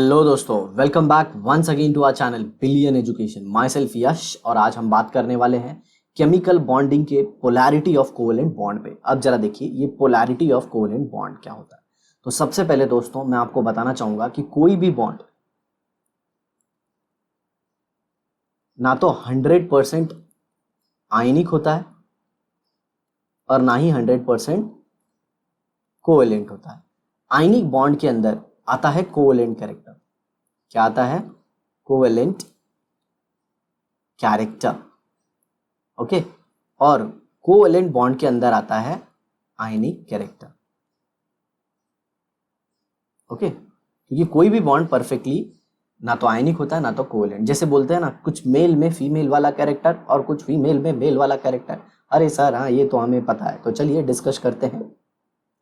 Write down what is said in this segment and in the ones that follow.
Hello दोस्तों, welcome back once again to our channel billion education. Myself Yash और आज हम बात करने वाले हैं केमिकल बॉन्डिंग के पोलैरिटी ऑफ कोवेलेंट बॉन्ड पे। अब जरा देखिए ये पोलैरिटी ऑफ कोवेलेंट बॉन्ड क्या होता है। तो सबसे पहले दोस्तों मैं आपको बताना चाहूंगा कि कोई भी बॉन्ड ना तो 100% आयनिक होता है और ना ही 100% कोवेलेंट होता है। आयनिक बॉन्ड के अंदर आता है कोवेलेंट कैरेक्टर। क्या आता है? Covalent character. ओके, और कोवेलेंट बॉन्ड के अंदर आता है आयनिक कैरेक्टर। ओके, क्योंकि कोई भी बॉन्ड परफेक्टली ना तो आयनिक होता है ना तो कोवेलेंट। जैसे बोलते हैं ना, कुछ मेल में फीमेल वाला कैरेक्टर और कुछ फीमेल में मेल वाला कैरेक्टर। अरे सर हाँ, ये तो हमें पता है। तो चलिए डिस्कस करते हैं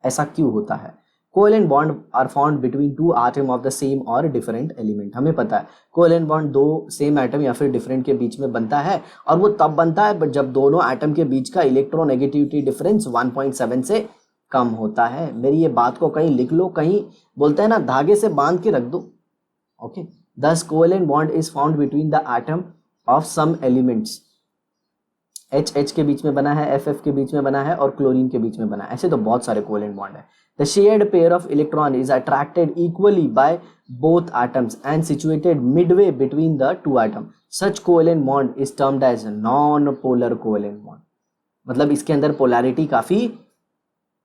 ऐसा क्यों होता है। Covalent bond are found between two atom of the same और डिफरेंट एलिमेंट। हमें पता है कोवेलेंट बॉन्ड दो सेम एटम या फिर डिफरेंट के बीच में बनता है, और वो तब बनता है जब दोनों एटम के बीच का इलेक्ट्रोनेगेटिविटी डिफरेंस 1.7 से कम होता है। मेरी ये बात को कहीं लिख लो, कहीं बोलते हैं ना धागे से बांध के रख दो। Okay, thus covalent bond is found between the atom of some elements. H के बीच में बना है, F के बीच में बना है और क्लोरीन के बीच में बना है। ऐसे तो बहुत सारे कोवेलेंट बॉन्ड है। The shared pair of electron is attracted equally by both atoms and situated midway between the two atom. Such covalent bond is termed as non polar covalent bond. मतलब इसके अंदर पोलैरिटी काफी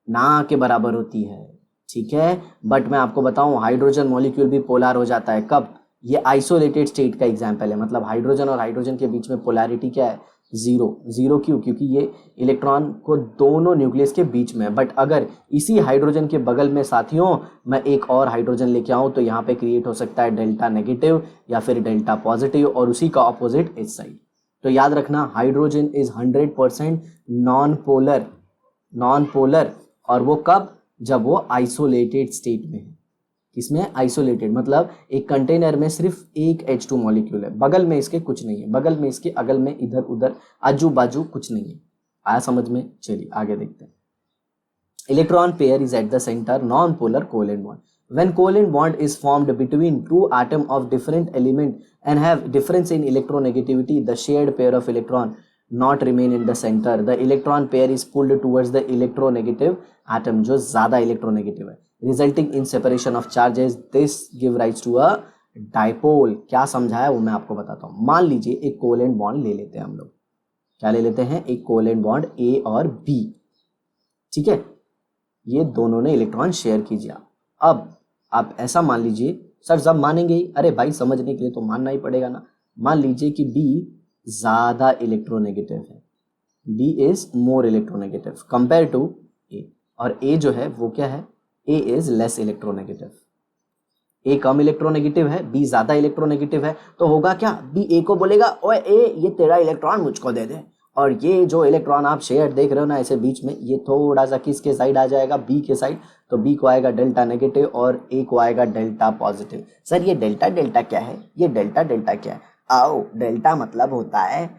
ना के बराबर होती है। ठीक है, बट मैं आपको बताऊं हाइड्रोजन मॉलिक्यूल भी पोलर हो जाता है। कब? ये आइसोलेटेड स्टेट का एग्जांपल है। मतलब हाइड्रोजन और हाइड्रोजन के बीच में पोलैरिटी क्या है? जीरो। जीरो क्यों? क्योंकि ये इलेक्ट्रॉन को दोनों न्यूक्लियस के बीच में है। बट अगर इसी हाइड्रोजन के बगल में साथियों मैं एक और हाइड्रोजन लेके आऊं तो यहाँ पे क्रिएट हो सकता है डेल्टा नेगेटिव या फिर डेल्टा पॉजिटिव, और उसी का ऑपोजिट इस साइड। तो याद रखना hydrogen is 100% non polar. Non polar, और वो कब? जब वो आइसोलेटेड स्टेट में है। किसमें? आइसोलेटेड। मतलब एक कंटेनर में सिर्फ एक H2 मॉलिक्यूल है, बगल में इसके कुछ नहीं है, बगल में इसके अगल में इधर उधर आजू बाजू कुछ नहीं है। आया समझ में? चलिए आगे देखते हैं। Electron pair is at the centre, non polar covalent bond. When covalent bond is formed between two atoms of different element and have difference in electronegativity, the shared pair of electron not remain in the center. The electron pair is pulled towards the electronegative atom, जो ज्यादा electronegative है, resulting in separation of charges. This give rise to a dipole. क्या समझा है वो मैं आपको बताता हूँ। मान लीजिए एक कोवेलेंट बॉन्ड ले लेते हैं हम लोग। क्या ले लेते हैं? एक कोवेलेंट बॉन्ड A और B। ठीक है, ये दोनों ने इलेक्ट्रॉन शेयर कीजिए। अब आप ऐसा मान लीजिए, सर जब मानेंगे ही, अरे भाई समझने के लिए तो मानना ही पड़ेगा ना। मान लीजिए कि B ज्यादा इलेक्ट्रोनेगेटिव है, B is more electronegative compare to A, और A जो है वो क्या है? A is less electronegative. A कम इलेक्ट्रोनेगेटिव है, B ज्यादा इलेक्ट्रोनेगेटिव है। तो होगा क्या? B A को बोलेगा, ओए A ये तेरा इलेक्ट्रॉन मुझको दे दे, और ये जो इलेक्ट्रॉन आप शेयर देख रहे हो ना ऐसे बीच में, ये थोड़ा सा किसके साइड आ जाएगा? B के साइड। तो B को आएगा डेल्टा नेगेटिव और A को आएगा डेल्टा पॉजिटिव। सर ये डेल्टा डेल्टा क्या है? ये डेल्टा डेल्टा क्या है? आओ, डेल्टा मतलब होता है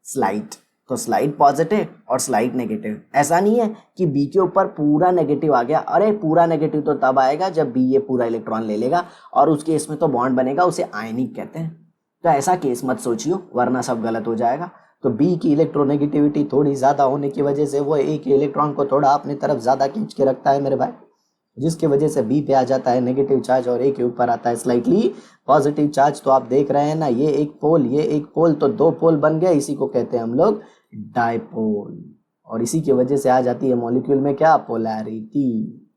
स्लाइड। तो स्लाइड पॉजिटिव और स्लाइड नेगेटिव। ऐसा नहीं है कि B के ऊपर पूरा नेगेटिव आ गया। अरे पूरा नेगेटिव तो तब आएगा जब B ये पूरा इलेक्ट्रॉन ले लेगा, और उस केस में तो बॉन्ड बनेगा, उसे आयनिक कहते हैं। तो ऐसा केस मत सोचियो, वरना सब गलत हो जाएगा। तो B की इलेक्ट्रोनेगेटिविटी थोड़ी ज्यादा होने की वजह से वो A के इलेक्ट्रॉन को थोड़ा अपनी तरफ ज्यादा खींच के रखता है मेरे भाई, जिसकी वजह से B पे आ जाता है नेगेटिव चार्ज और A के ऊपर आता है स्लाइटली पॉजिटिव चार्ज। तो आप देख रहे हैं ना, ये एक पोल ये एक पोल, तो दो पोल बन गए। इसी को कहते हैं हम लोग डाइपोल, और इसी की वजह से आ जाती है मॉलिक्यूल में क्या? पोलैरिटी।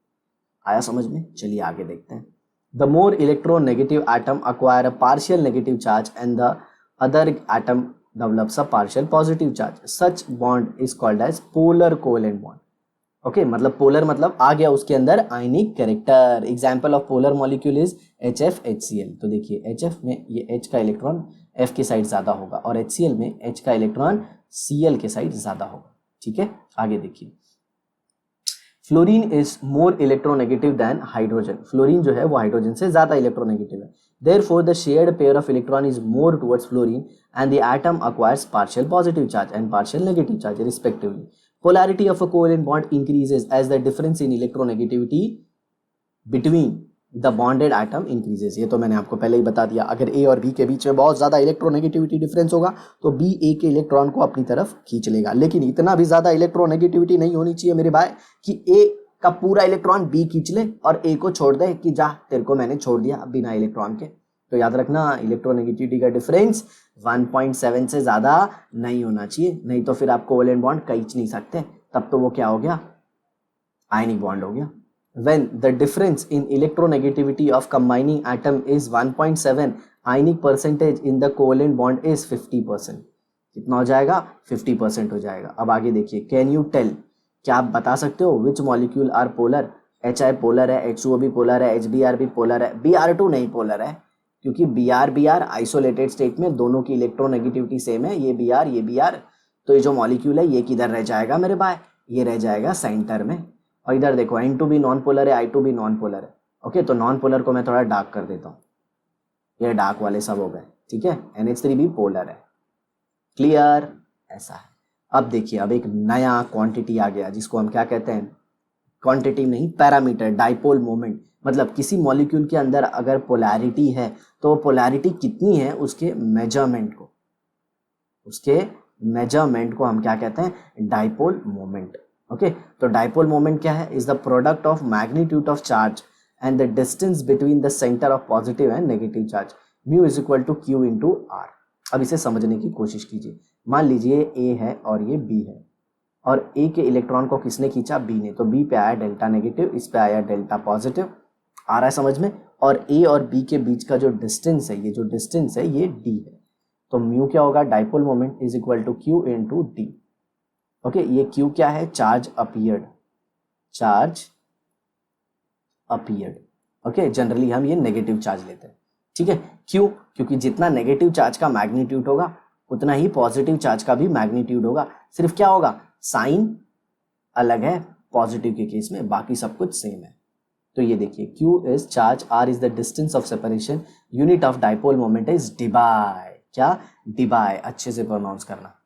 आया समझ में? चलिए आगे देखते हैं। The more electronegative atom acquire a partial negative charge and the other atom develops a partial positive charge. Such bond is called as polar covalent bond. Okay, मतलब पोलर मतलब आ गया उसके अंदर आयनिक character. Example of polar molecule is HF HCl। तो देखिए HF में ये H का इलेक्ट्रॉन F की साइड ज्यादा होगा, और HCl में H का इलेक्ट्रॉन Cl के साइड ज्यादा होगा। ठीक है, आगे देखिए। Fluorine is more electronegative than hydrogen. Fluorine जो है वो हाइड्रोजन से ज्यादा इलेक्ट्रोनेगेटिव है। Therefore, the shared pair of electron is more towards fluorine, and the atom acquires partial positive charge and partial negative charge respectively. Polarity of a covalent bond increases as the difference in electronegativity between the bonded atom increases. ये तो मैंने आपको पहले ही बता दिया, अगर ए और B के बीच में बहुत ज़्यादा इलेक्ट्रोनेगेटिविटी डिफरेंस होगा तो बी ए के इलेक्ट्रॉन को अपनी तरफ खींच लेगा, लेकिन इतना भी ज़्यादा इलेक्ट्रोनेगेटिविटी नहीं होनी चाहिए मेरे भाई कि ए का पूरा इलेक्ट्रॉन बी खींच ले और ए को छोड़ दे कि जा तेरे को मैंने छोड़ दिया बिना इलेक्ट्रॉन के। तो याद रखना इलेक्ट्रोनेगेटिविटी का डिफरेंस 1.7 से ज़्यादा नहीं होना चाहिए, नहीं तो फिर आप कोवेलेंट बॉन्ड खींच नहीं सकते, तब तो वो क्या हो गया, आयनिक बॉन्ड हो गया। When the difference in electronegativity of combining atom is 1.7, ionic percentage in the covalent bond is 50%। कितना हो जाएगा, 50% हो जाएगा। अब आगे देखिए, कैन यू टेल, क्या आप बता सकते हो which molecule are polar? HI polar है, H2O भी पोलर है, HBr भी पोलर है, Br2 नहीं पोलर है, क्योंकि Br आइसोलेटेड स्टेट में दोनों की इलेक्ट्रोनेगेटिविटी सेम है, ये Br ये Br, तो ये जो मॉलिक्यूल है ये किधर रह जाएगा मेरे भाई, ये रह जाएगा सेंटर में। और इधर देखो N2 भी नॉन पोलर है, I2 भी नॉन पोलर है। ओके, तो नॉन पोलर को मैं थोड़ा डार्क कर देता हूँ, ये डार्क वाले सब हो गए, ठीक है। NH3 भी पोलर है, क्लियर, ऐसा है। अब देखिए, अब एक नया क्वांटिटी आ गया जिसको हम क्या कहते हैं, क्वांटिटी नहीं पैरामीटर, डाइपोल मोमेंट। मतलब किसी मॉलिक्यूल के अंदर अगर पोलैरिटी है तो पोलैरिटी कितनी है उसके मेजरमेंट को हम क्या कहते हैं, डाइपोल मोमेंट। ओके, तो डाइपोल मोमेंट क्या है, is the product of magnitude of charge and the distance between the centre of positive and negative charge, mu is equal to Q into R. अब इसे समझने की कोशिश कीजिए, मान लीजिए ए है और ये बी है, और ए के इलेक्ट्रॉन को किसने खींचा, बी ने, तो बी पे आया डेल्टा नेगेटिव, इस पे आया डेल्टा पॉजिटिव, आ रहा है समझ में। और ए और बी के बीच का जो डिस्टेंस है, ये जो डिस्टेंस है ये डी है, तो म्यू क्या होगा, dipole moment is equal to Q into D. Okay, ये क्यू क्या है, चार्ज अपीयर्ड। ओके, जनरली हम ये नेगेटिव चार्ज लेते हैं, ठीक है। क्यों, क्योंकि जितना नेगेटिव चार्ज का मैग्नीट्यूड होगा उतना ही पॉजिटिव चार्ज का भी मैग्नीट्यूड होगा, सिर्फ क्या होगा, साइन अलग है पॉजिटिव के केस में, बाकी सब कुछ सेम है। तो ये देखिए, Q is charge, R is the distance of separation, unit of dipole moment is debye. क्या, डिबाई, अच्छे से प्रोनाउंस करना।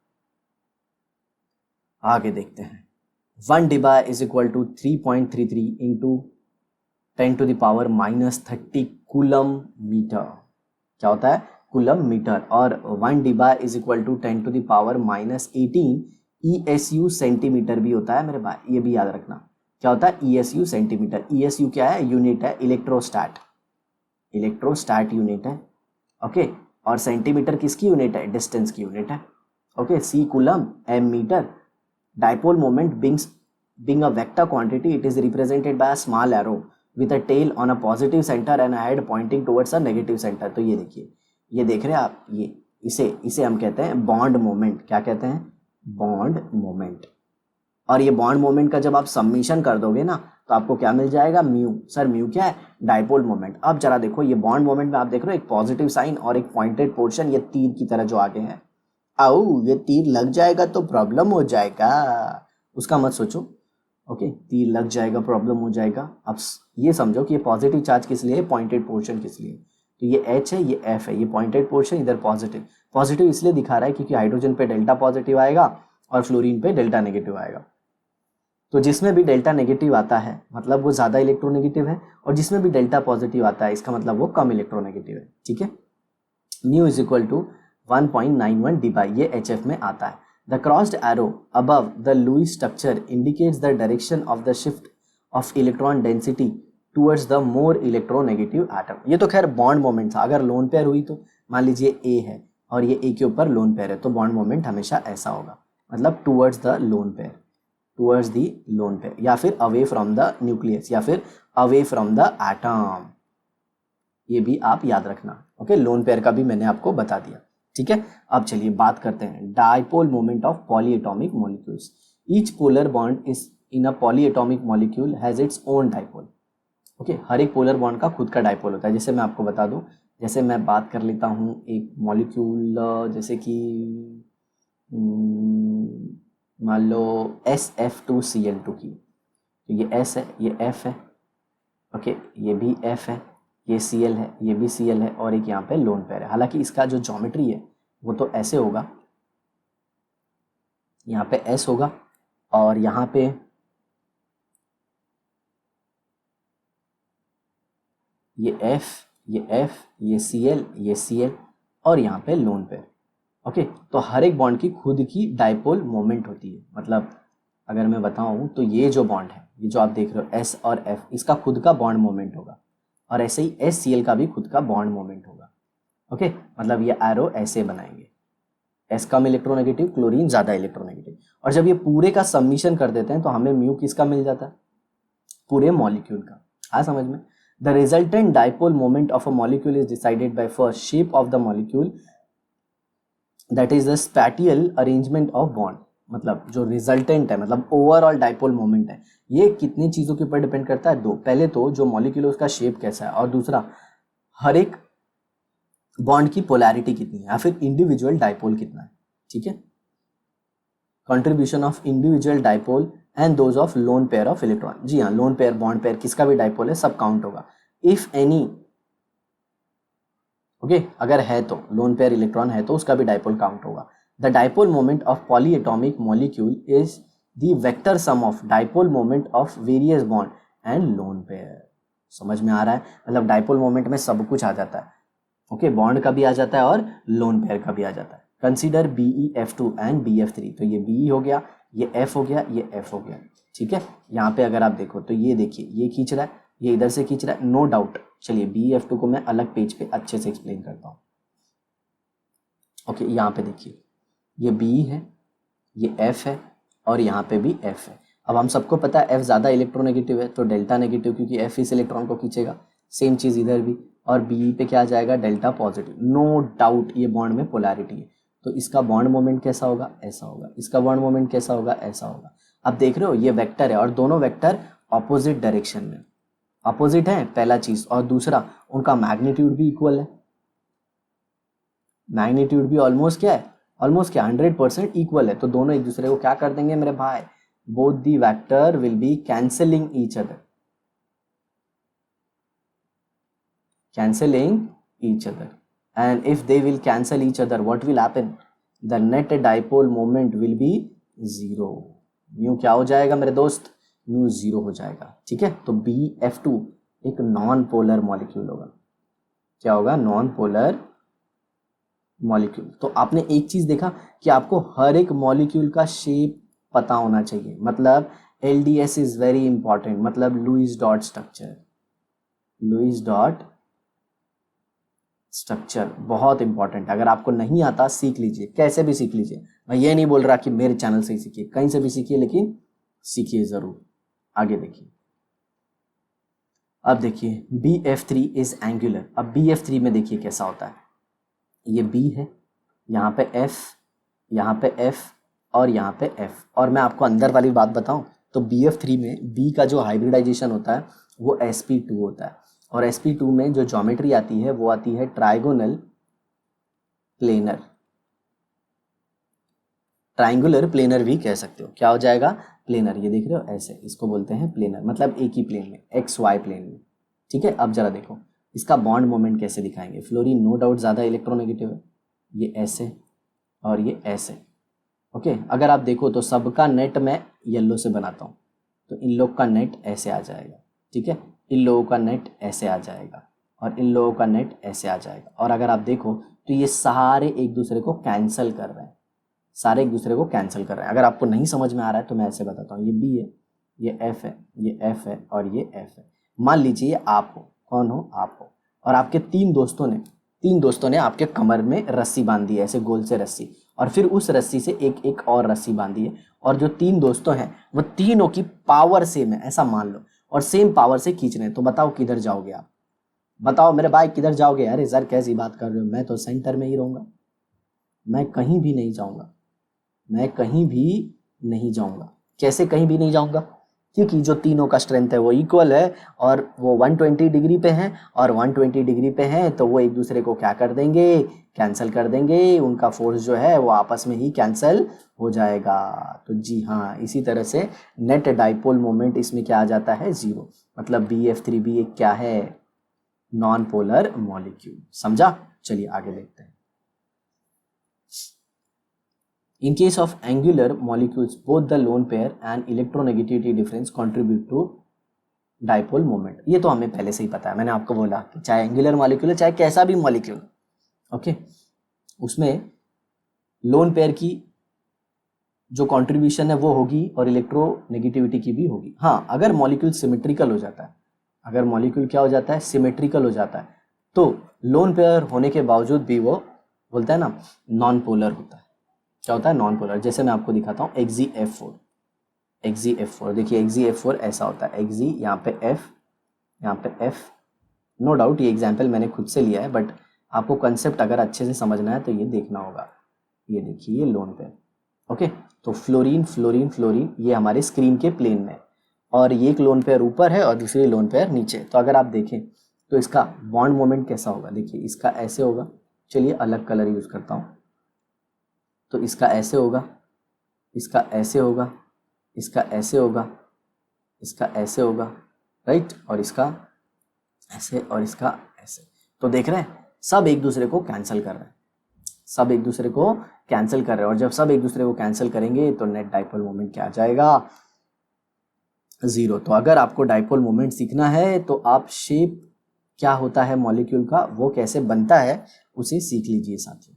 आगे देखते हैं, 1 debye is equal to 3.33 into 10⁻³ coulomb metre. क्या होता है, कूलम मीटर। और 1 debye is equal to 10⁻18 ESU centimetre भी होता है मेरे भाई, ये भी याद रखना। क्या होता है, ESU सेंटीमीटर। ESU क्या है, यूनिट है, इलेक्ट्रोस्टैट यूनिट है। ओके, और सेंटीमीटर किसकी यूनिट है, डिस्टेंस की यूनिट है। Okay, C coulomb, M metre. Dipole moment being a vector quantity, it is represented by a small arrow with a tail on a positive center and a head pointing towards a negative center। तो ये देखिए, ये देख रहे हैं आप, ये इसे हम कहते हैं बॉन्ड मोमेंट। क्या कहते हैं, बॉन्ड मोमेंट। और ये बॉन्ड मोमेंट का जब आप समीशन कर दोगे ना तो आपको क्या मिल जाएगा, म्यू। सर म्यू क्या है, डाइपोल मोमेंट। अब जरा देखो, ये बॉन्ड मोमेंट में आप देख रहे हो एक पॉजिटिव साइन और एक पॉइंटेड पोर्शन, ये तीर की तरह जो आगे है, आओ ये तीर लग जाएगा तो प्रॉब्लम हो जाएगा, उसका मत सोचो। ओके, तीर लग जाएगा प्रॉब्लम हो जाएगा। अब ये समझो कि ये पॉजिटिव चार्ज किस लिए है, पॉइंटेड पोर्शन किस लिए, तो ये H है, ये F है, ये पॉइंटेड पोर्शन, इधर पॉजिटिव इसलिए दिखा रहा है क्योंकि हाइड्रोजन पे डेल्टा पॉजिटिव आएगा और फ्लोरीन पे डेल्टा नेगेटिव आएगा। तो जिसमें भी डेल्टा नेगेटिव आता है मतलब वो ज़्यादा इलेक्ट्रोनेगेटिव है, और जिसमें भी डेल्टा पॉजिटिव आता है इसका मतलब वो कम इलेक्ट्रोनेगेटिव है, ठीक है। Mu is equal to 1.91 debye, ये HF में आता है। The crossed arrow above the Lewis structure indicates the direction of the shift of electron density towards the more electronegative atom. ये तो खैर बॉन्ड मोमेंट था, अगर लोन पेयर हुई तो मान लीजिए A है और ये A के ऊपर लोन पेयर है, तो बॉन्ड मोमेंट हमेशा ऐसा होगा, मतलब टुवर्ड्स द लोन पेयर, या फिर अवे फ्रॉम द न्यूक्लियस, या फिर अवे फ्रॉम द एटम। ये भी आप याद रखना। ओके, लोन पेयर का भी मैंने आपको बता दिया, ठीक है। अब चलिए बात करते हैं dipole moment of polyatomic molecules. Each polar bond is in a polyatomic molecule has its own dipole. Okay, हर एक पोलर बॉन्ड का खुद का डाइपोल होता है। जैसे मैं आपको बता दूं, जैसे मैं बात कर लेता हूँ एक मॉलिक्यूल, जैसे कि मान लो SF2Cl2 की, तो ये S है, ये F है, ओके, ये भी F है, ये Cl है, ये भी Cl है, और एक यहाँ पे लोन पेयर है। हालांकि इसका जो ज्योमेट्री है वो तो ऐसे होगा, यहाँ पे S होगा और यहाँ पे ये F, ये F, ये Cl, ये Cl और यहाँ पे लोन पेयर। ओके, तो हर एक बॉन्ड की खुद की डाइपोल मोमेंट होती है। मतलब अगर मैं बताऊँ तो ये जो बॉन्ड है, ये जो आप देख रहे हो S और F, इसका खुद का बॉन्ड मोमेंट होगा और ऐसे ही HCl का भी खुद का बॉन्ड मोमेंट होगा। ओके, मतलब ये एरो ऐसे बनाएंगे, S कम इलेक्ट्रोनेगेटिव, क्लोरीन ज़्यादा इलेक्ट्रोनेगेटिव। और जब ये पूरे का सबमिशन कर देते हैं तो हमें म्यू किसका मिल जाता है? पूरे मॉलिक्यूल का। आ समझ में? The resultant dipole moment of a molecule is decided by first shape of the molecule, that is the spatial arrangement of bond. मतलब जो रिजल्टेंट है, मतलब ओवरऑल डाइपोल मोमेंट है, ये कितनी चीज़ों के ऊपर डिपेंड करता है? दो। पहले तो जो मॉलिक्यूल है उसका शेप कैसा है, और दूसरा हर एक बॉन्ड की पोलैरिटी कितनी है, या फिर इंडिविजुअल डाइपोल कितना है। ठीक है, contribution of individual dipole and those of lone pair of electron. जी हाँ, लोन पेयर, बॉन्ड पेयर, किसका भी डाइपोल है सब काउंट होगा इफ एनी। ओके, अगर है तो लोन पेयर इलेक्ट्रॉन है तो उसका भी डाइपोल काउंट होगा। The dipole moment of polyatomic molecule is the vector sum of dipole moment of various bond and lone pair. समझ में आ रहा है? मतलब डाइपोल मोमेंट में सब कुछ आ जाता है। ओके, बॉन्ड का भी आ जाता है और लोन पेयर का भी आ जाता है। Consider BeF2 and BF3। तो ये Be हो गया, ये F हो गया, ये F हो गया। ठीक है, यहाँ पे अगर आप देखो तो ये देखिए, ये खींच रहा है, ये इधर से खींच रहा है, नो डाउट। चलिए BeF2 को मैं अलग पेज पे अच्छे से एक्सप्लेन करता हूँ। ओके, यहाँ पे देखिए, ये Be है, ये F है और यहाँ पे भी F है। अब हम सबको पता है F ज़्यादा इलेक्ट्रोनेगेटिव है तो डेल्टा नेगेटिव, क्योंकि F इस इलेक्ट्रॉन को खींचेगा। सेम चीज़ इधर भी, और Be पे क्या आ जाएगा? Delta positive. नो डाउट ये बॉन्ड में पोलैरिटी है, तो इसका बॉन्ड मोमेंट कैसा होगा? ऐसा होगा। इसका बॉन्ड मोमेंट कैसा होगा? ऐसा होगा। अब देख रहे हो ये वेक्टर है और दोनों वेक्टर ऑपोजिट डायरेक्शन में, अपोजिट है पहला चीज़, और दूसरा उनका मैग्नीट्यूड भी इक्वल है। मैग्नीट्यूड भी ऑलमोस्ट क्या है? ऑलमोस्ट क्या, 100% इक्वल है। तो दोनों एक दूसरे को क्या कर देंगे मेरे भाई? Both the vector will be cancelling each other, cancelling each other, and if they will cancel each other, what will happen? The net dipole moment will be zero। Mu क्या हो जाएगा मेरे दोस्त? म्यू जीरो हो जाएगा। ठीक है, तो BF2 एक नॉन पोलर मॉलिक्यूल होगा। क्या होगा? Non polar molecule. तो आपने एक चीज देखा कि आपको हर एक मॉलिक्यूल का शेप पता होना चाहिए। मतलब LDS इज वेरी इंपॉर्टेंट, मतलब Lewis dot structure. Lewis dot structure बहुत इंपॉर्टेंट है। अगर आपको नहीं आता सीख लीजिए, कैसे भी सीख लीजिए। मैं ये नहीं बोल रहा कि मेरे चैनल से ही सीखिए, कहीं से भी सीखिए, लेकिन सीखिए जरूर। आगे देखिए, अब देखिए BF3 इज एंगुलर। अब BF3 में देखिए कैसा होता है। ये B है, यहाँ पे F, यहाँ पे F और यहाँ पे F। और मैं आपको अंदर वाली बात बताऊं तो BF3 में B का जो हाइब्रिडाइजेशन होता है वो sp2 होता है, और sp2 में जो ज्योमेट्री आती है वो आती है ट्राइगोनल प्लेनर। ट्राइंगुलर प्लेनर भी कह सकते हो। क्या हो जाएगा? प्लेनर। ये देख रहे हो ऐसे, इसको बोलते हैं प्लेनर, मतलब एक ही प्लेन में, XY प्लेन में। ठीक है, अब जरा देखो इसका बॉन्ड मोमेंट कैसे दिखाएंगे। फ्लोरीन नो डाउट ज़्यादा इलेक्ट्रोनेगेटिव है, ये ऐसे और ये ऐसे। ओके, अगर आप देखो तो सबका नेट मैं येलो से बनाता हूँ, तो इन लोग का नेट ऐसे आ जाएगा। ठीक है, इन लोगों का नेट ऐसे आ जाएगा और इन लोगों का नेट ऐसे आ जाएगा। और अगर आप देखो तो ये सारे एक दूसरे को कैंसिल कर रहे हैं, सारे एक दूसरे को कैंसिल कर रहे हैं। अगर आपको नहीं समझ में आ रहा है तो मैं ऐसे बताता हूँ। ये B है, ये F है, ये F है और ये F है। मान लीजिए ये आप हो। कौन हो? आप हो। और आपके तीन दोस्तों ने आपके कमर में रस्सी बांध दी है, ऐसे गोल से रस्सी, और फिर उस रस्सी से एक एक और रस्सी बांधी है। और जो तीन दोस्तों हैं वो तीनों की पावर सेम है, ऐसा मान लो, और सेम पावर से खींच रहे हैं। तो बताओ किधर जाओगे आप? बताओ मेरे भाई किधर जाओगे? अरे सर कैसी बात कर रहे हो, मैं तो सेंटर में ही रहूंगा, मैं कहीं भी नहीं जाऊंगा, मैं कहीं भी नहीं जाऊंगा। कैसे कहीं भी नहीं जाऊंगा? क्योंकि जो तीनों का स्ट्रेंथ है वो इक्वल है, और वो 120 डिग्री पे हैं, और 120 डिग्री पे हैं तो वो एक दूसरे को क्या कर देंगे? कैंसिल कर देंगे। उनका फोर्स जो है वो आपस में ही कैंसिल हो जाएगा। तो जी हाँ, इसी तरह से नेट डाइपोल मोमेंट इसमें क्या आ जाता है? जीरो। मतलब BF3 भी एक क्या है? Non polar molecule. समझा? चलिए आगे देखते हैं। In case of angular molecules, both the lone pair and electronegativity difference contribute to dipole moment, ये तो हमें पहले से ही पता है, मैंने आपको बोला कि चाहे एंगुलर मॉलिक्यूल है चाहे कैसा भी मॉलिक्यूल, ओके, उसमें लोन पेयर की जो कंट्रीब्यूशन है वो होगी और इलेक्ट्रोनेगेटिविटी की भी होगी। हाँ, अगर मॉलिक्यूल सिमेट्रिकल हो जाता है, अगर मॉलिक्यूल क्या हो जाता है, सिमेट्रिकल हो जाता है, तो लोन पेयर होने के बावजूद भी वो बोलता है ना नॉन पोलर होता है। क्या होता है, नॉन पोलर। जैसे मैं आपको दिखाता हूँ XeF4, XeF4 देखिए, XeF4 ऐसा होता है, Xe यहाँ पे F, यहाँ पे F। नो डाउट ये एग्जाम्पल मैंने खुद से लिया है, बट आपको कंसेप्ट अगर अच्छे से समझना है तो ये देखना होगा। ये देखिए ये लोन पेयर, ओके। तो फ्लोरीन फ्लोरीन फ्लोरीन ये हमारे स्क्रीन के प्लेन में, और ये एक लोन पेयर ऊपर है और दूसरी लोन पेयर नीचे। तो अगर आप देखें तो इसका बॉन्ड मोमेंट कैसा होगा, देखिए इसका ऐसे होगा, चलिए अलग कलर यूज करता हूँ, तो इसका ऐसे होगा, इसका ऐसे होगा, इसका ऐसे होगा, इसका ऐसे होगा, राइट, और इसका ऐसे और इसका ऐसे। तो देख रहे हैं सब एक दूसरे को कैंसिल कर रहे हैं, सब एक दूसरे को कैंसिल कर रहे हैं, और जब सब एक दूसरे को कैंसिल करेंगे तो नेट डाइपोल मोमेंट क्या आ जाएगा, 0। तो अगर आपको डाइपोल मोमेंट सीखना है तो आप शेप क्या होता है मॉलिक्यूल का, वो कैसे बनता है, उसे सीख लीजिए साथियों,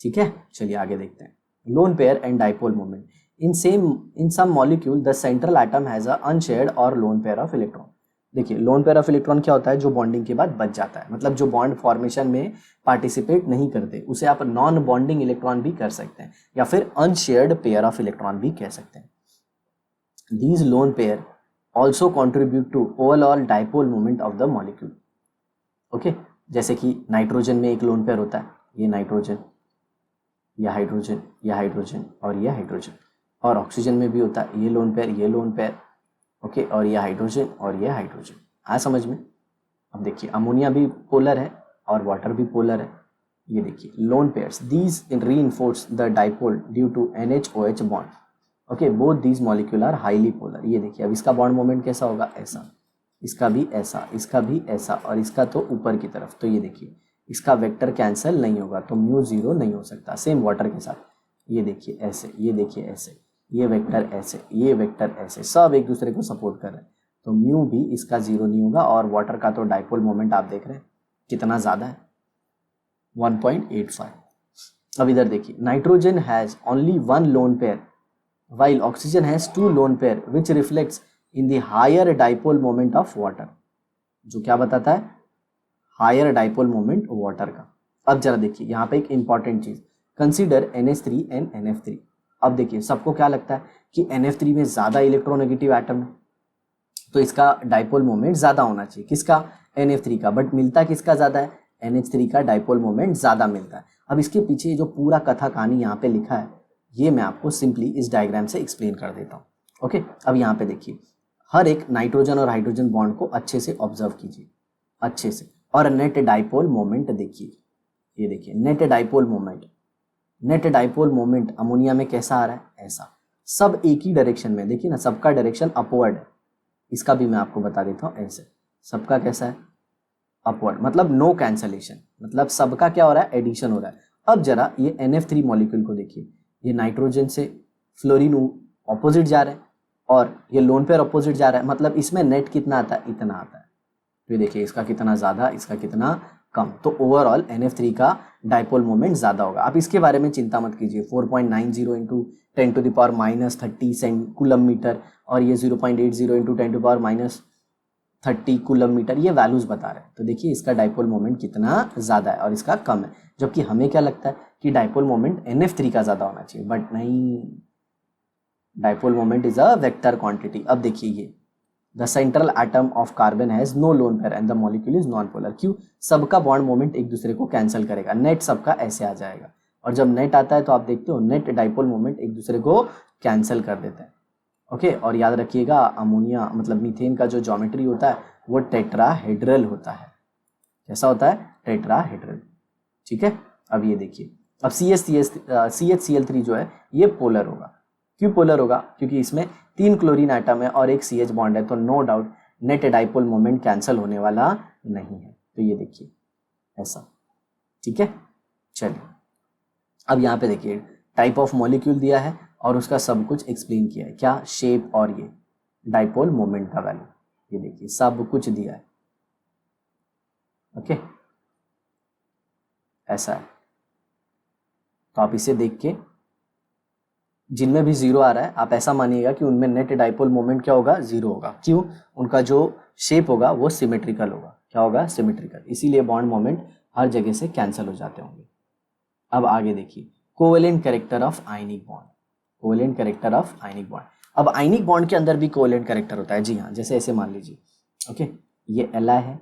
ठीक है। चलिए आगे देखते हैं। Loan pair and dipole moment in some molecule the central atom has a unshared or lone pair of electron। देखिए लोन पेयर ऑफ इलेक्ट्रॉन क्या होता है, जो बॉन्डिंग के बाद बच जाता है, मतलब जो बॉन्ड फॉर्मेशन में पार्टिसिपेट नहीं करते, उसे आप नॉन बॉन्डिंग इलेक्ट्रॉन भी कर सकते हैं, या फिर अनशेयर्ड पेयर ऑफ इलेक्ट्रॉन भी कह सकते हैं। These lone pair also contribute to overall dipole moment of the molecule, okay. जैसे कि नाइट्रोजन में एक लोन पेयर होता है, ये नाइट्रोजन, यह हाइड्रोजन, यह हाइड्रोजन और यह हाइड्रोजन, और ऑक्सीजन में भी होता है ये लोन पेयर, ये लोन पेयर, ओके, और यह हाइड्रोजन और यह हाइड्रोजन। आया समझ में। अब देखिए अमोनिया भी पोलर है और वाटर भी पोलर है, ये देखिए lone pairs, these reinforce the dipole due to NH-OH bond, okay, both these molecule are highly polar. ये देखिए अब इसका बॉन्ड मोमेंट कैसा होगा, ऐसा, इसका भी ऐसा, इसका भी ऐसा, और इसका तो ऊपर की तरफ। तो ये देखिए इसका वेक्टर कैंसिल नहीं होगा, तो म्यू 0 नहीं हो सकता। सेम वाटर के साथ, ये देखिए ऐसे, ये देखिए ऐसे, ये वेक्टर ऐसे, ये वेक्टर ऐसे, सब एक दूसरे को सपोर्ट कर रहे हैं, तो म्यू भी इसका 0 नहीं होगा। और वाटर का तो डाइपोल मोमेंट आप देख रहे हैं कितना ज़्यादा है, 1.85। अब इधर देखिए nitrogen has only 1 lone pair while oxygen has 2 lone pair which reflects in the higher dipole moment of water, जो क्या बताता है, हायर डाइपोल मोमेंट वाटर का। अब जरा देखिए यहाँ पे एक इंपॉर्टेंट चीज, कंसीडर NH3 एंड NF3। अब देखिए सबको क्या लगता है कि NF3 में ज्यादा इलेक्ट्रोनेगेटिव एटम है, तो इसका डाइपोल मोमेंट ज्यादा होना चाहिए, किसका, NF3 का, बट मिलता किसका ज्यादा है, NH3 का डाइपोल मोमेंट ज्यादा मिलता है। अब इसके पीछे जो पूरा कथा कहानी यहाँ पे लिखा है, ये मैं आपको सिंपली इस डायग्राम से एक्सप्लेन कर देता हूँ, ओके। अब यहाँ पे देखिए हर एक नाइट्रोजन और हाइड्रोजन बॉन्ड को अच्छे से ऑब्जर्व कीजिए, अच्छे से, और नेट डाइपोल मोमेंट देखिए, ये देखिए net dipole moment, net dipole moment ammonia में कैसा आ रहा है, ऐसा, सब एक ही डायरेक्शन में, देखिए ना सबका डायरेक्शन अपवर्ड है। इसका भी मैं आपको बता देता हूँ, ऐसे सबका कैसा है, अपवर्ड, मतलब नो कैंसलेशन, मतलब सबका क्या हो रहा है, एडिशन हो रहा है। अब जरा ये NF3 मॉलिक्यूल को देखिए, ये नाइट्रोजन से फ्लोरीन ऑपोजिट जा रहा है और ये लोन पेयर ऑपोजिट जा रहा है, मतलब इसमें नेट कितना आता है, इतना आता है। तो ये देखिए इसका कितना ज़्यादा, इसका कितना कम, तो ओवरऑल NF3 का डाइपोल मोमेंट ज़्यादा होगा। आप इसके बारे में चिंता मत कीजिए, 4.90 इंटू 10⁻30 कूलम मीटर, और ये 0.80 इंटू 10⁻30 कूलम मीटर, ये वैल्यूज बता रहे हैं। तो देखिए इसका डाइपोल मोमेंट कितना ज़्यादा है और इसका कम है, जबकि हमें क्या लगता है कि डाइपोल मोमेंट NF3 का ज़्यादा होना चाहिए, बट नहीं, dipole moment is a vector quantity. अब देखिए ये the central atom of carbon has no lone pair and the molecule is non polar. क्यों, सबका बॉन्ड मोमेंट एक दूसरे को कैंसिल करेगा, नेट सबका ऐसे आ जाएगा, और जब नेट आता है तो आप देखते हो नेट डाइपोल मोमेंट एक दूसरे को कैंसिल कर देते हैं, ओके। और याद रखिएगा अमोनिया मतलब मीथेन का जो ज्योमेट्री होता है वो टेट्राहेड्रल होता है। कैसा होता है, टेट्राहेड्रल, ठीक है। अब ये देखिए अब CHCl3 जो है ये पोलर होगा। क्यों पोलर होगा, क्योंकि इसमें 3 क्लोरीन एटम है और एक CH बॉन्ड है, तो no doubt net dipole moment cancel होने वाला नहीं है। तो ये देखिए ऐसा, ठीक है। चलिए अब यहाँ पे देखिए टाइप ऑफ मॉलिक्यूल दिया है और उसका सब कुछ एक्सप्लेन किया है, क्या, शेप और ये डाइपोल मोमेंट का वैल्यू। ये देखिए सब कुछ दिया है। ओके, ऐसा है। तो आप इसे देख के जिनमें भी जीरो आ रहा है आप ऐसा मानिएगा कि उनमें नेट डाइपोल मोमेंट क्या होगा, जीरो होगा। क्यों? उनका जो शेप होगा वो सिमेट्रिकल होगा। क्या होगा? सिमेट्रिकल। इसीलिए बॉन्ड मोमेंट हर जगह से कैंसिल हो जाते होंगे। अब आगे देखिए, covalent character of ionic bond. Covalent character of ionic bond. अब आयनिक बॉन्ड के अंदर भी कोवेलेंट कैरेक्टर होता है। जी हाँ, जैसे ऐसे मान लीजिए। ओके, ये Li है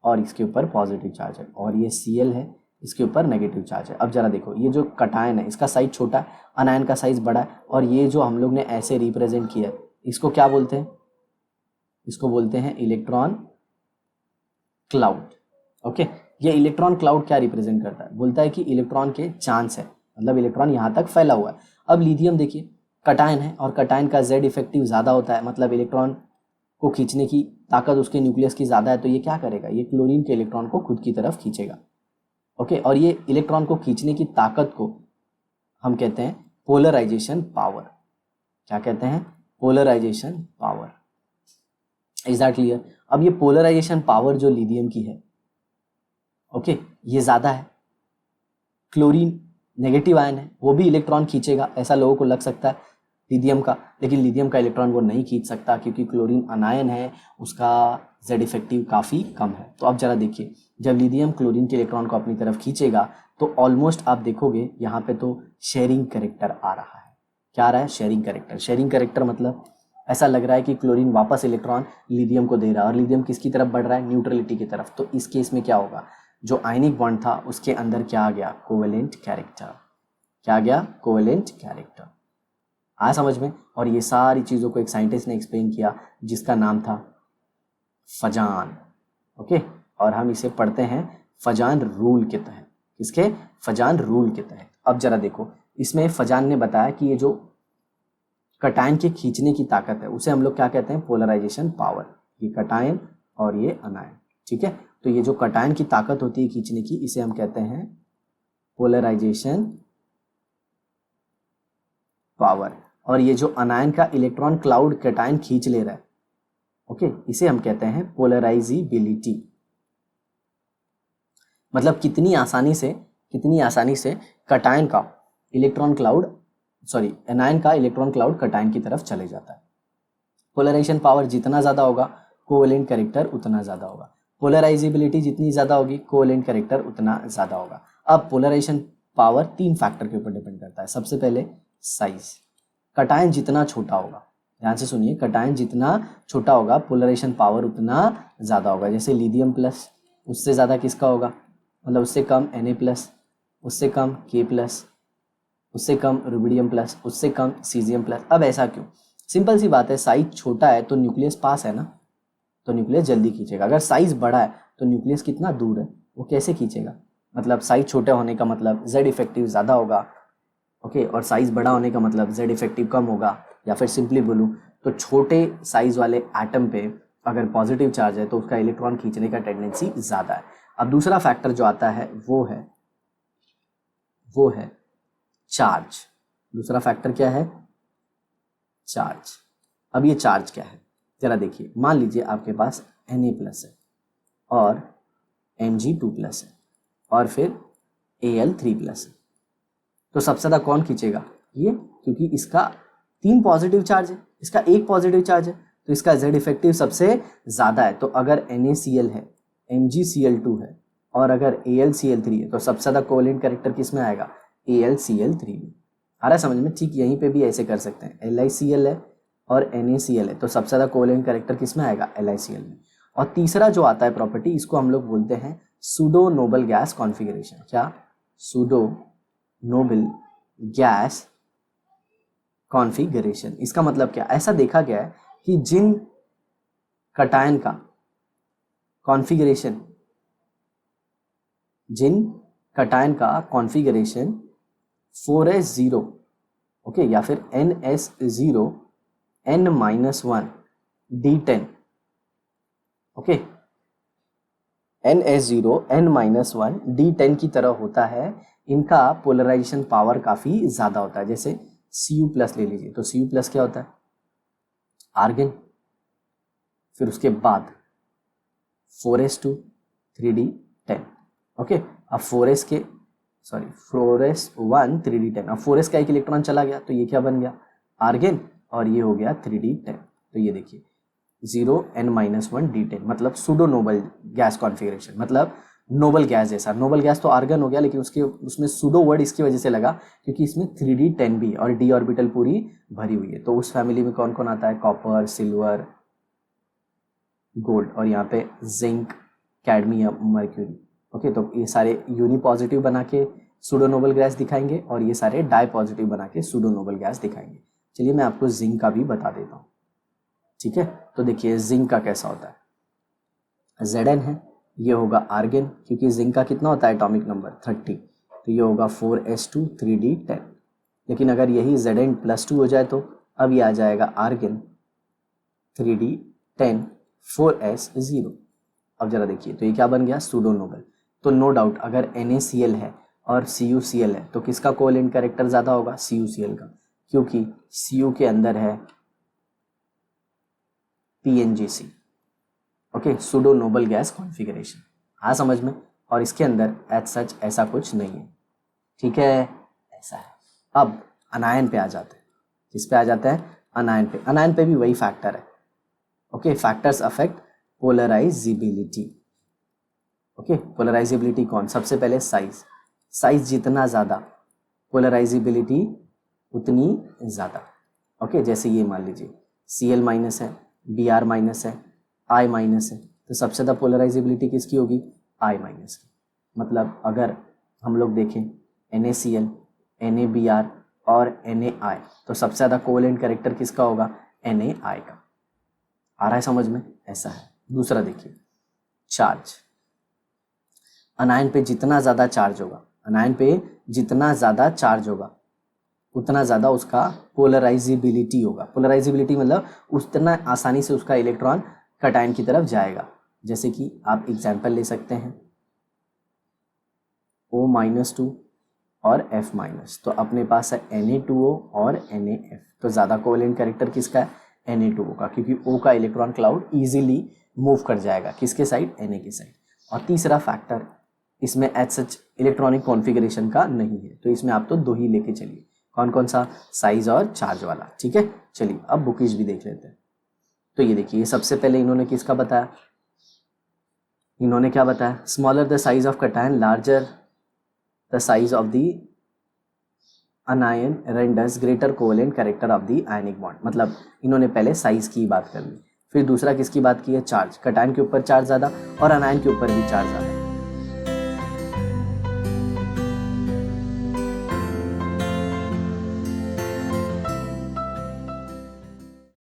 और इसके ऊपर पॉजिटिव चार्ज है, और ये Cl है, इसके ऊपर नेगेटिव चार्ज है। अब जरा देखो, ये जो कटायन है इसका साइज छोटा है, अनायन का साइज बड़ा है, और ये जो हम लोग ने ऐसे रिप्रेजेंट किया इसको क्या बोलते हैं? इसको बोलते हैं इलेक्ट्रॉन क्लाउड। ओके, ये इलेक्ट्रॉन क्लाउड क्या रिप्रेजेंट करता है? बोलता है कि इलेक्ट्रॉन के चांस है, मतलब इलेक्ट्रॉन यहाँ तक फैला हुआ है। अब लिथियम देखिए कटायन है, और कटायन का Z इफेक्टिव ज़्यादा होता है, मतलब इलेक्ट्रॉन को खींचने की ताकत उसके न्यूक्लियस की ज़्यादा है। तो ये क्या करेगा? ये क्लोरीन के इलेक्ट्रॉन को खुद की तरफ खींचेगा। ओके, और ये इलेक्ट्रॉन को खींचने की ताकत को हम कहते हैं पोलराइजेशन पावर। क्या कहते हैं? Polarisation power. Is that clear? अब ये पोलराइजेशन पावर जो लिथियम की है, ओके, ये ज़्यादा है। क्लोरीन नेगेटिव आयन है, वो भी इलेक्ट्रॉन खींचेगा, ऐसा लोगों को लग सकता है लिथियम का, लेकिन लिथियम का इलेक्ट्रॉन वो नहीं खींच सकता क्योंकि क्लोरीन अनायन है, उसका Z इफेक्टिव काफ़ी कम है। तो अब जरा देखिए, जब लिथियम क्लोरीन के इलेक्ट्रॉन को अपनी तरफ खींचेगा तो ऑलमोस्ट आप देखोगे यहाँ पे तो शेयरिंग कैरेक्टर आ रहा है। क्या आ रहा है? Sharing character. शेयरिंग कैरेक्टर मतलब ऐसा लग रहा है कि क्लोरीन वापस इलेक्ट्रॉन लिथियम को दे रहा है, और लिथियम किसकी तरफ बढ़ रहा है? न्यूट्रलिटी की तरफ। तो इस केस में क्या होगा? जो आयनिक बॉन्ड था उसके अंदर क्या आ गया? Covalent character. क्या आ गया? Covalent character. आया समझ में? और ये सारी चीज़ों को एक साइंटिस्ट ने एक्सप्लेन किया जिसका नाम था फजान। ओके, और हम इसे पढ़ते हैं फजान रूल के तहत। किसके? फजान रूल के तहत। अब जरा देखो, इसमें फजान ने बताया कि ये जो कटायन के खींचने की ताकत है उसे हम लोग क्या कहते हैं? Polarisation power. ये कटायन और ये अनायन, ठीक है। तो ये जो कटायन की ताकत होती है खींचने की, इसे हम कहते हैं पोलराइजेशन पावर। और ये जो अनायन का इलेक्ट्रॉन क्लाउड कटायन खींच ले रहा है, ओके, इसे हम कहते हैं पोलराइजिबिलिटी। मतलब कितनी आसानी से कटायन का इलेक्ट्रॉन क्लाउड एनायन का इलेक्ट्रॉन क्लाउड कटायन की तरफ चले जाता है। पोलराइजेशन पावर जितना ज़्यादा होगा कोवेलेंट कैरेक्टर उतना ज़्यादा होगा। पोलराइजिबिलिटी जितनी ज़्यादा होगी कोवेलेंट कैरेक्टर उतना ज़्यादा होगा। अब पोलराइजेशन पावर 3 फैक्टर के ऊपर डिपेंड करता है। सबसे पहले साइज। कटायन जितना छोटा होगा, ध्यान से सुनिए, कटायन जितना छोटा होगा पोलराइजेशन पावर उतना ज़्यादा होगा। जैसे लिथियम प्लस, उससे ज़्यादा किसका होगा? मतलब उससे कम Na+, उससे कम K+, उससे कम रुबिडियम प्लस, उससे कम सीजियम प्लस। अब ऐसा क्यों? सिंपल सी बात है, साइज छोटा है तो न्यूक्लियस पास है ना, तो न्यूक्लियस जल्दी खींचेगा। अगर साइज बड़ा है तो न्यूक्लियस कितना दूर है, वो कैसे खींचेगा? मतलब साइज छोटा होने का मतलब Z इफेक्टिव ज़्यादा होगा, ओके, और साइज बड़ा होने का मतलब Z इफेक्टिव कम होगा। या फिर सिंपली बोलूँ तो छोटे साइज वाले एटम पे अगर पॉजिटिव चार्ज है तो उसका इलेक्ट्रॉन खींचने का टेंडेंसी ज़्यादा है। अब दूसरा फैक्टर जो आता है वो है चार्ज। दूसरा फैक्टर क्या है? चार्ज। अब ये चार्ज क्या है जरा देखिए। मान लीजिए आपके पास Na+ है और Mg2+ है और फिर Al3+ है, तो सबसे ज़्यादा कौन खींचेगा? ये, क्योंकि इसका 3 पॉजिटिव चार्ज है, इसका 1 पॉजिटिव चार्ज है, तो इसका Z इफेक्टिव सबसे ज़्यादा है। तो अगर NaCl है, MgCl2 है और अगर AlCl3 है तो सबसे ज़्यादा कोवेलेंट कैरेक्टर किस में आएगा? AlCl3 में। आ रहा है समझ में? ठीक यहीं पे भी ऐसे कर सकते हैं, LiCl है और NaCl है तो सबसे ज़्यादा कोवेलेंट कैरेक्टर किस में आएगा? LiCl में। और तीसरा जो आता है प्रॉपर्टी, इसको हम लोग बोलते हैं सूडो नोबल गैस कॉन्फिगरेशन। क्या? Pseudo noble gas configuration. इसका मतलब क्या? ऐसा देखा गया है कि जिन कटायन का कॉन्फिगरेशन 4s0, ओके, या फिर ns0 n-1 d10, okay, ns0 n-1 d10 की तरह होता है, इनका पोलराइजेशन पावर काफ़ी ज़्यादा होता है। जैसे Cu+ ले लीजिए, तो Cu+ क्या होता है? आर्गन। फिर उसके बाद 4s2 3d10। ओके, अब 4s1 3d10, अब 4s का एक इलेक्ट्रॉन चला गया तो ये क्या बन गया, आर्गेन, और ये हो गया 3d10। तो ये देखिए 0n-1d10 मतलब सूडो नोबल गैस कॉन्फ़िगरेशन, मतलब नोबल गैस जैसा। नोबल गैस तो आर्गन हो गया, लेकिन उसमें सूडो वर्ड इसकी वजह से लगा क्योंकि इसमें 3d10 भी और d ऑर्बिटल पूरी भरी हुई है। तो उस फैमिली में कौन कौन आता है, कॉपर, सिल्वर, गोल्ड, और यहाँ पे जिंक, कैडमियम, मर्क्यूरी। ओके, तो ये सारे यूनी पॉजिटिव बना के सूडो नोबल गैस दिखाएंगे और ये सारे डाई पॉजिटिव बना के सूडो नोबल गैस दिखाएंगे। चलिए मैं आपको जिंक का भी बता देता हूँ। ठीक है, तो देखिए जिंक का कैसा होता है, Zn है, ये होगा आर्गेन, क्योंकि जिंक का कितना होता है एटॉमिक नंबर 30, तो ये होगा 4s2 3d10। लेकिन अगर यही Zn+2 हो जाए तो अब ये आ जाएगा आर्गेन 3d10 4s0। अब जरा देखिए तो ये क्या बन गया, सूडो नोबल। तो नो डाउट अगर NaCl है और CuCl है तो किसका कोवेलेंट कैरेक्टर ज़्यादा होगा, CuCl का, क्योंकि Cu के अंदर है PNGC। Okay, pseudo noble gas configuration, हाँ समझ में, और इसके अंदर एज सच ऐसा कुछ नहीं है। ठीक है, ऐसा है। अब अनायन पे आ जाते हैं, किस पे आ जाते हैं, अनायन पे। अनायन पे भी वही फैक्टर है। Okay, factors affect polarisability. Okay, polarisability कौन, सबसे पहले साइज, साइज जितना ज़्यादा पोलराइजिबिलिटी उतनी ज़्यादा। ओके, जैसे ये मान लीजिए Cl- है, Br- है, I- है, तो सबसे ज़्यादा पोलराइजिबिलिटी किसकी होगी, I- की। मतलब अगर हम लोग देखें NaCl, NaBr और Na तो सबसे ज़्यादा कोवेलेंट कैरेक्टर किसका होगा, Na का। आ रहा है समझ में, ऐसा है। दूसरा देखिए चार्ज, अनायन पे जितना ज़्यादा चार्ज होगा, अनायन पे जितना ज़्यादा चार्ज होगा उतना ज़्यादा उसका पोलराइजिबिलिटी होगा। पोलराइजिबिलिटी मतलब उतना आसानी से उसका इलेक्ट्रॉन कटायन की तरफ जाएगा। जैसे कि आप एग्जाम्पल ले सकते हैं O-2 और F-, तो अपने पास है Na2O और NaF, तो ज़्यादा कोवेलेंट कैरेक्टर किसका है, Na2O का, क्योंकि O का इलेक्ट्रॉन क्लाउड इजीली मूव कर जाएगा किसके साइड, Na के साइड। और तीसरा फैक्टर, इसमें एज सच इलेक्ट्रॉनिक कॉन्फ़िगरेशन का नहीं है, तो इसमें आप तो दो ही लेके चलिए, कौन कौन सा, साइज और चार्ज वाला। ठीक है, चलिए अब बुकिश भी देख लेते हैं। तो ये देखिए सबसे पहले इन्होंने किसका बताया, इन्होंने क्या बताया, smaller the size of cation larger the size of the अनायन renders greater covalent character of the ionic bond. मतलब इन्होंने पहले साइज की बात कर ली, फिर दूसरा किसकी बात की है, चार्ज, कटायन के ऊपर चार्ज ज़्यादा और अनायन के ऊपर भी चार्ज ज़्यादा।